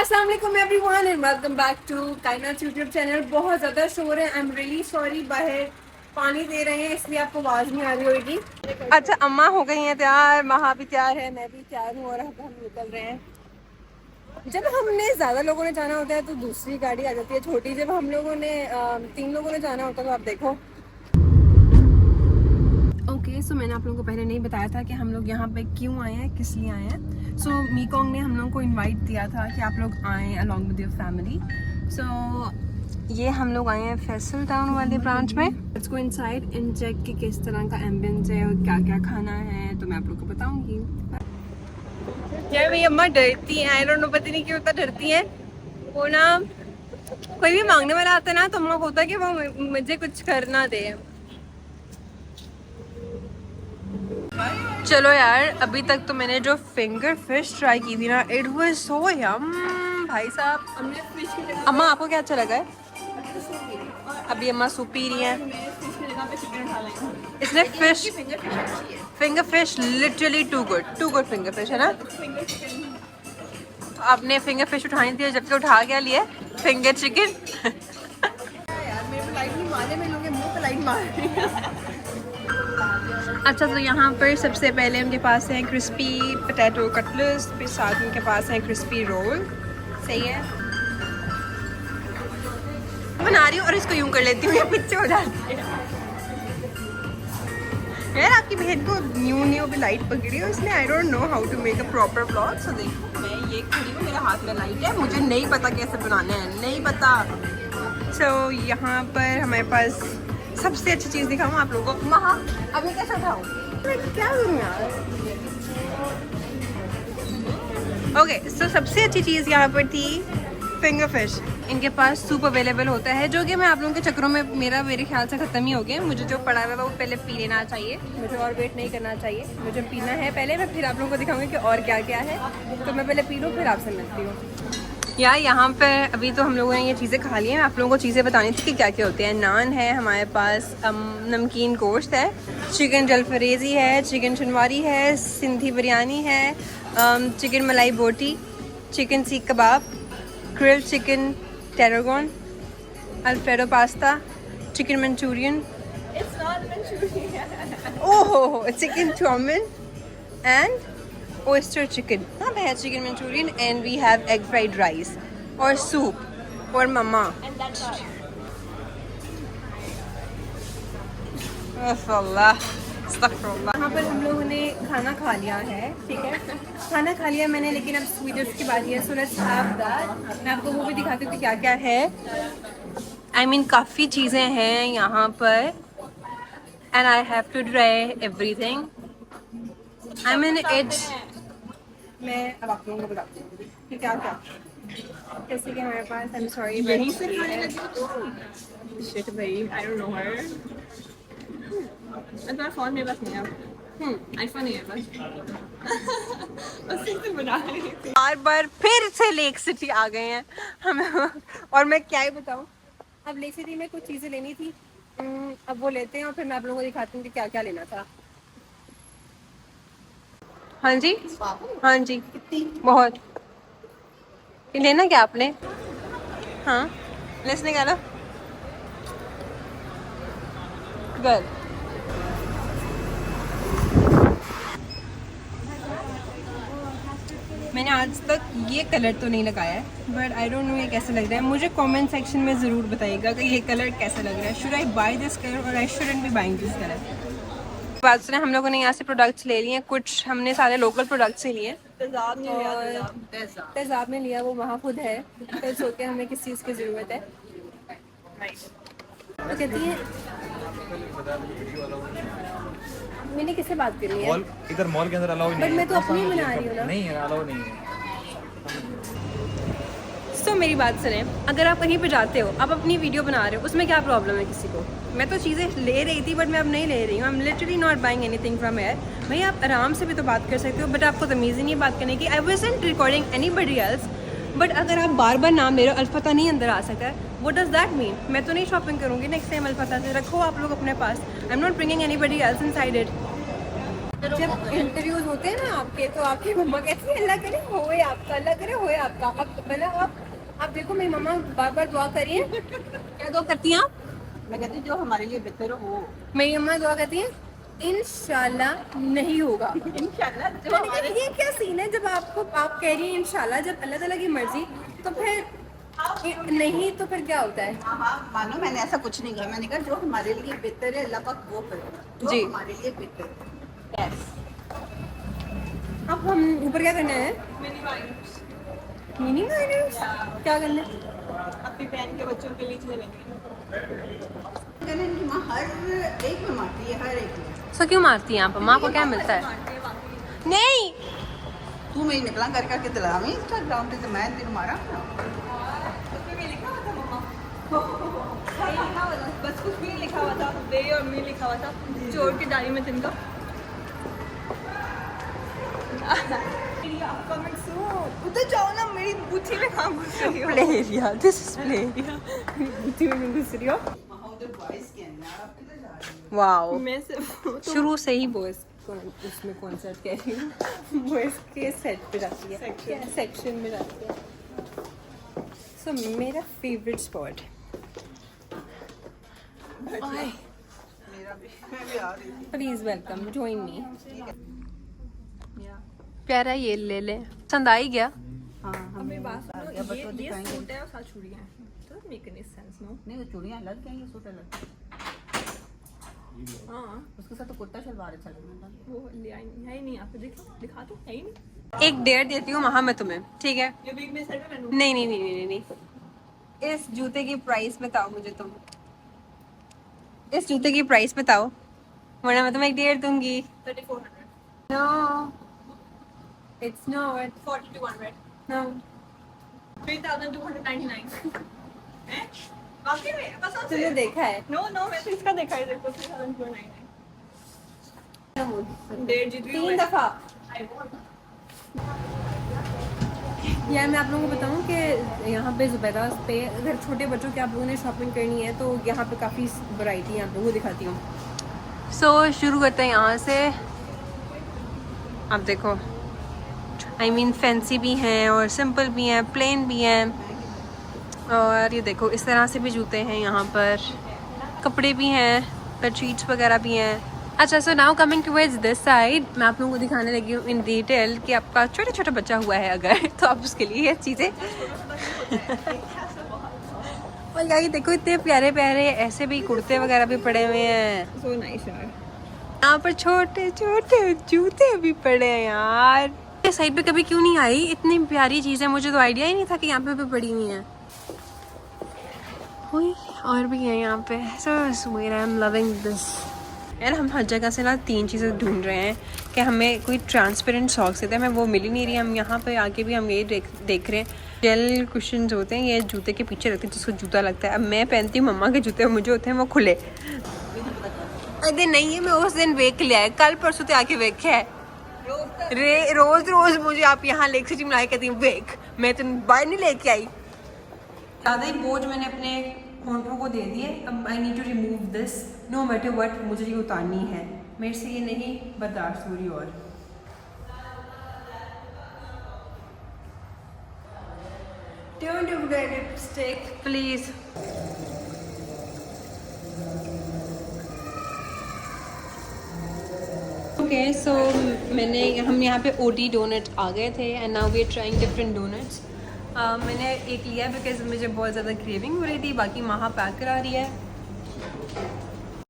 अस्सलाम वालेकुम everyone and welcome back to Kainat YouTube channel. बहुत ज़्यादा शोर है, आई एम रियली सॉरी। बाहर पानी दे रहे हैं इसलिए आपको आवाज़ नहीं आ रही होगी। अच्छा, अम्मा हो गई हैं तैयार, महा भी तैयार है, मैं भी तैयार हूँ और अब हम निकल रहे हैं। जब हमने ज़्यादा लोगों ने जाना होता है तो दूसरी गाड़ी आ जाती है छोटी। जब हम लोगों ने 3 लोगों ने जाना होता है तो आप देखो। सो मैंने आप लोगों को पहले नहीं बताया था कि हम लोग यहाँ पे क्यों आए हैं, किस लिए आए हैं। सो मीकोंग ने हम लोगों को इनवाइट दिया था कि आप लोग आएँ along with your family. So ये हम लोग आए हैं फैसल टाउन वाले ब्रांच में। Let's go inside and check कि किस तरह का एम्बियंस है और क्या क्या खाना है, तो मैं आप लोग को बताऊंगी। यार मेरी अम्मा डरती हैं, आई डोंट नो, पता नहीं क्यों इतना डरती हैं। वो ना कोई भी मांगने वाला आता है ना तो अम्मा को होता है कि वो मुझे कुछ करना दे। चलो यार, अभी तक तो मैंने जो फिंगर फिश ट्राई की थी ना, इट वाज सो यम भाई साहब। हमने फिश की जगह, अम्मा आपको क्या अच्छा लगा है? अभी अम्मा सूप पी रही हैं। इसने fish finger fish literally too good finger fish है ना। आपने फिंगर फिश उठानी थी, जबकि उठा क्या लिए फिंगर चिकन। यार मेरे पे लाइट नहीं मारे, मैं लोगों के मुंह पे लाइट मार रही है। अच्छा, तो यहाँ पर सबसे पहले उनके पास है क्रिस्पी पोटैटो कटलेट्स, फिर साथ उनके पास है क्रिस्पी रोल। सही है, बना रही हूँ और इसको यूं कर लेती हूँ, ये पीछे हो जाती है। यार आपकी बहन को न्यू भी लाइट पकड़ी हो इसलिए, I don't know how to make a proper blog. So देखो मैं ये खड़ी हूँ, मेरे हाथ में लाइट है, मुझे नहीं पता कैसे बनाना है, नहीं पता। सो यहाँ पर हमारे पास सबसे अच्छी चीज़ दिखाऊँ आप लोगों को। महा अभी कैसे उठाऊँ, क्या करूँ यार। ओके, सो सबसे अच्छी चीज़ यहाँ पर थी फिंगर फिश। इनके पास सूप अवेलेबल होता है, जो कि मैं आप लोगों के चक्करों में मेरे ख्याल से ख़त्म ही हो गया। मुझे जो पड़ा हुआ है वो पहले पी लेना चाहिए, मुझे और वेट नहीं करना चाहिए। मुझे पीना है पहले, मैं फिर आप लोगों को दिखाऊंगी कि और क्या क्या है। तो मैं पहले पी लूँ फिर आपसे मिलती हूँ। यार यहाँ पे अभी तो हम लोगों ने ये चीज़ें खा ली हैं, आप लोगों को चीज़ें बतानी थी कि क्या क्या होते हैं। नान है हमारे पास, नमकीन गोश्त है, चिकन जलफरेज़ी है, चिकन शनवारी है, सिंधी बिरयानी है, चिकन मलाई boti, chicken seekh kebab, grill chicken tarragon, Alfredo pasta, chicken Manchurian, ओहो chicken chow mein and oyster chicken, veg chicken manchurian, and we have egg fried rice और soup और mama यहाँ पर हम लोगों ने खाना खा लिया है, ठीक है, खाना खा लिया मैंने, लेकिन अब स्वीट डिश की बारी है। So let's have that. मैं आपको वो भी दिखाती हूँ कि क्या क्या है। आई मीन काफ़ी चीज़ें हैं यहाँ पर and I have to try everything. I mean it's, मैं अब आप लोगों को बताती हूँ कि क्या क्या। जैसे कि हमारे पास, आई एम सॉरी, यहीं से खाने लगी तो शिट भाई, आई डोंट नो हर। तुम्हारा फोन मेरे पास नहीं है, आईफोन नहीं है बस। उसी से बना रही थी। बार फिर से लेक सिटी आ गए हैं हमें, और मैं क्या ही बताऊँ। अब लेक सिटी में कुछ चीज़ें लेनी थी, अब वो लेते हैं और फिर मैं आप लोगों को दिखाती हूँ कि क्या क्या लेना था। हाँ जी, हाँ जी, बहुत। ये लेना क्या आपने? हाँ लेसने क्या लो गर्ल। मैंने आज तक ये कलर तो नहीं लगाया है, बट आई डोंट नो ये कैसा लग रहा है। मुझे कमेंट सेक्शन में ज़रूर बताइएगा कि ये कलर कैसा लग रहा है। Should I buy this colour और I shouldn't be buying this colour. बात सुने, हम लोगों ने यहाँ से प्रोडक्ट्स ले लिए हैं, कुछ हमने सारे लोकल प्रोडक्ट्स ही लिए। तेजाब ने लिया, वो वहाँ खुद है, फिर सोचते हमें किस चीज़ की ज़रूरत है। तो कहती है मैंने किससे बात करनी है? इधर मॉल के अंदर अलाउ नहीं है, बट मैं तो अपनी बना रही हूँ ना। नहीं है, अलाउ नहीं है। तो मेरी बात सुने, अगर आप कहीं पे जाते हो, आप अपनी वीडियो बना रहे हो, उसमें क्या प्रॉब्लम है किसी को? मैं तो चीज़ें ले रही थी बट मैं अब नहीं ले रही हूँ। I am literally not buying anything from here. भाई आप आराम से भी तो बात कर सकते हो, बट आपको तमीज़ ही नहीं बात करने की। I wasn't recording anybody else, but अगर आप बार बार नाम ले रहे हो, अल्फता नहीं अंदर आ सकता है, व्हाट डज दैट मीन? मैं तो नहीं शॉपिंग करूँगी नेक्स्ट टाइम अल्फता से। रखो आप लोग अपने पास, I am not bringing anybody else inside it. जब इंटरव्यूज होते हैं ना आपके, तो आपकी मम्मा कहती है अल्लाह करे होए आपका, अल्लाह करे होए आपका। अब मतलब आप देखो मेरी मम्मा बार बार दुआ करिए। क्या दुआ करती हैं आप? मैं कहती हूँ जो हमारे लिए बेहतर हो। मेरी अम्मा दुआ करती है इंशाल्लाह नहीं होगा। इंशाल्लाह जो मैंने हमारे कहा, ये क्या सीन है जब आप कह रही हैं इंशाल्लाह, जब अल्लाह ताला की मर्जी, तो फिर नहीं तो फिर क्या होता है? हाँ मानो मैंने ऐसा कुछ नहीं कहा। मैंने कहा जो हमारे लिए बेहतर है अल्लाह पाक वो करे, जो जी। हमारे लिए बेहतर है। यस। अब हम ऊपर क्या करना है? मिनी माइनस क्या करना है? अपनी बहन के बच्चों के लिए चीजें लेंगे। कहने की माँ हर एक में मारती है, हर एक में। सो क्यों मारती हैं आप? माँ को क्या मिलता है? नहीं तू मेरी निकला कर करके दिला मैं इंस्टाग्राम पे, तो मैं तेरे मारा बस कुछ भी नहीं लिखा हुआ था, दे और मी लिखा हुआ था, चोर की डायरी में तिनका। अपकमिंग सून। उधर जाओ ना, मेरी बूथी में कहाँ घुस रही हो? Play area, this is play area. बूथी में घुस रही हो? उधर बॉयज के अंदर आप किधर जा रही हो? वाओ, मैं से शुरू से ही बॉयज उसमें कॉन्सर्ट कह रही हूँ, बॉयज के सेट पे जाती है, सेक्शन में जाती है। सो मेरा फेवरेट स्पॉट। मेरा भी, मैं भी आ रही थी। Please welcome, join me. या प्यारा ये ले ले, पसंद आ ही गया। हाँ हमें बात आ सुनो, गया, बस वो ये दिखाएंगे। सूट है और साथ चूड़ियां हैं। Doesn't make any sense, no? नहीं वो चूड़ियाँ अलग हैं, ये सूट अलग है। हाँ, उसके साथ तो कुर्ता शलवार अच्छा लगना था। वो ले आई नहीं, है ही नहीं। आप देखो, दिखा दो, है ही नहीं। एक डेयर देती हूँ वहाँ मैं तुम्हें, ठीक है? ये वीक में सेट पहनूं। नहीं नहीं नहीं नहीं नहीं, इस जूते की प्राइस बताओ मुझे तुम, इस जूते की प्राइस बताओ, वरना मैं तुम्हें एक डेयर दूंगी। 3400, नो इट्स नॉट, 4200, नो 3299। हैं? वाकई में? बस आपसे? तुमने देखा है? नो नो, मैंने इसका देखा है, देखो 3299। डेढ़ जीत गई 3 दफा। I won। यार मैं आप लोगों को बताऊं कि यहाँ पे ज़ुबैदा पे अगर छोटे बच्चों की आप लोगों ने शॉपिंग करनी है तो यहाँ पे काफ़ी वैरायटी है, आप लोगों को दिखाती हूँ। सो शुरू करते हैं यहाँ से। आप देखो, आई मीन फैंसी भी हैं और सिंपल भी हैं, प्लेन भी हैं, और ये देखो इस तरह से भी जूते हैं यहाँ पर, कपड़े भी हैं, बेडशीट्स वगैरह भी हैं। अच्छा, so now coming towards this side, मैं आप लोगों को दिखाने लगी हूँ इन डिटेल कि आपका छोटा छोटा बच्चा हुआ है अगर तो आप उसके लिए ये चीज़ें और यार ये देखो इतने प्यारे प्यारे ऐसे भी कुर्ते वगैरह भी पड़े हुए हैं। So nice यार। यहाँ पर छोटे छोटे जूते भी पड़े हैं यार। इस साइड पे कभी क्यों नहीं आई? इतनी प्यारी चीज़ें, मुझे तो आइडिया ही नहीं था कि यहाँ पे भी पड़ी हुई हैं। और भी है यहाँ पे। So sweet, I'm loving this। यार हम हर जगह से ना 3 चीज़ें ढूंढ रहे हैं कि हमें कोई ट्रांसपेरेंट सॉक्स देते हैं, हमें वो मिल ही नहीं रही। हम यहाँ पे आके भी हम ये देख रहे हैं जेल कुशन्स होते हैं, ये जूते के पीछे रखते हैं जिसको जूता लगता है। अब मैं पहनती हूँ मम्मा के जूते, मुझे होते हैं वो खुले। अरे नहीं है, मैं उस दिन वेख लिया है, कल परसों तो आके वेख है। रोज रोज मुझे आप यहाँ लेक सिटी में कहती हूँ वेख, मैं तो बाहर नहीं लेके आई। ज़्यादा ही बोझ मैंने अपने होंठों को दे दिए। अब I need to remove this no matter what, मुझे ये उतारनी है, मेरे से ये नहीं बर्दाश्त हो रही। और don't do that lipstick please. Okay, so हम यहाँ पे ओडी डोनट आ गए थे and now we are trying different donuts. मैंने एक लिया बिकॉज मुझे बहुत ज़्यादा क्रेविंग हो रही थी, बाकी वहाँ पैक करा रही है।